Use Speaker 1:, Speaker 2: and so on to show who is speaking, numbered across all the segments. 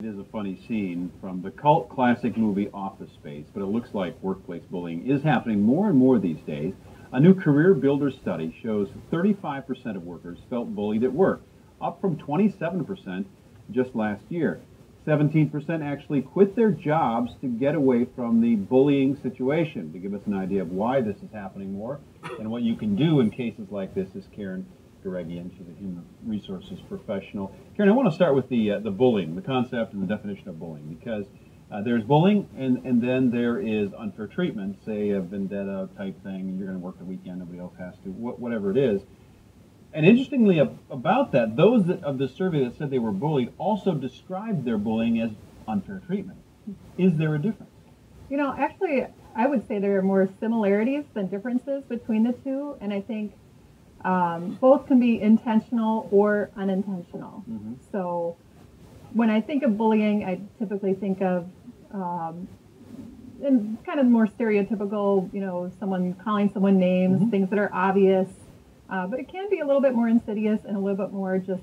Speaker 1: It is a funny scene from the cult classic movie Office Space, but it looks like workplace bullying is happening more and more these days. A new career builder study shows 35% of workers felt bullied at work, up from 27% just last year. 17% actually quit their jobs to get away from the bullying situation. To give us an idea of why this is happening more and what you can do in cases like this is Karen Gureghian. She's a human resources professional. Karen, I want to start with the bullying, the concept and the definition of bullying, because there's bullying and then there is unfair treatment, say a vendetta type thing, you're going to work the weekend, nobody else has to, whatever it is. And interestingly about that, those of the survey that said they were bullied also described their bullying as unfair treatment. Is there a difference?
Speaker 2: You know, actually, I would say there are more similarities than differences between the two, and I think both can be intentional or unintentional. Mm-hmm. So when I think of bullying, I typically think of in kind of more stereotypical, you know, someone calling someone names, mm-hmm. things that are obvious. But it can be a little bit more insidious and a little bit more just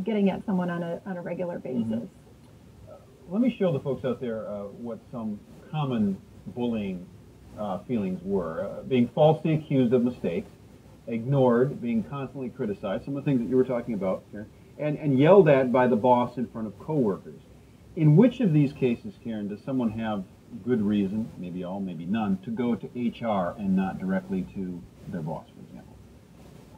Speaker 2: getting at someone on a regular basis.
Speaker 1: Mm-hmm. Let me show the folks out there what some common bullying feelings were. Being falsely accused of mistakes, ignored, being constantly criticized, some of the things that you were talking about, Karen, and yelled at by the boss in front of coworkers. In which of these cases, Karen, does someone have good reason, maybe all, maybe none, to go to HR and not directly to their boss, for example?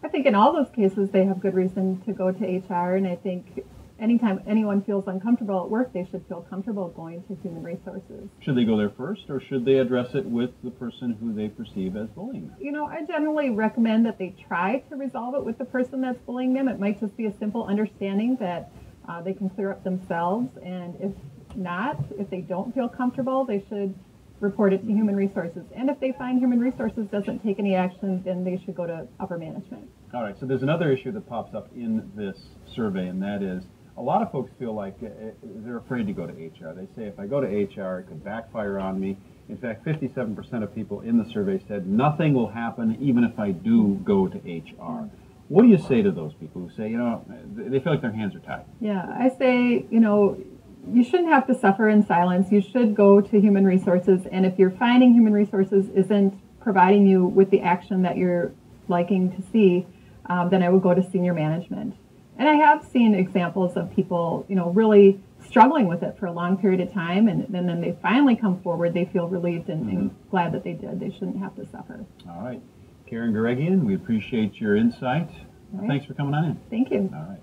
Speaker 2: I think in all those cases they have good reason to go to HR, and I think anytime anyone feels uncomfortable at work, they should feel comfortable going to human resources.
Speaker 1: Should they go there first, or should they address it with the person who they perceive as bullying them?
Speaker 2: You know, I generally recommend that they try to resolve it with the person that's bullying them. It might just be a simple understanding that they can clear up themselves, and if not, if they don't feel comfortable, they should report it to human resources. And if they find human resources doesn't take any action, then they should go to upper management.
Speaker 1: All right, so there's another issue that pops up in this survey, and that is a lot of folks feel like they're afraid to go to HR. They say, if I go to HR, it could backfire on me. In fact, 57% of people in the survey said nothing will happen even if I do go to HR. What do you say to those people who say, you know, they feel like their hands are tied?
Speaker 2: Yeah, I say, you know, you shouldn't have to suffer in silence. You should go to human resources, and if you're finding human resources isn't providing you with the action that you're liking to see, then I would go to senior management. And I have seen examples of people, you know, really struggling with it for a long period of time, and then they finally come forward, they feel relieved and glad that they did. They shouldn't have to suffer.
Speaker 1: All right. Karen Gureghian, we appreciate your insight.
Speaker 2: Right.
Speaker 1: Thanks for coming on in.
Speaker 2: Thank you.
Speaker 1: All right.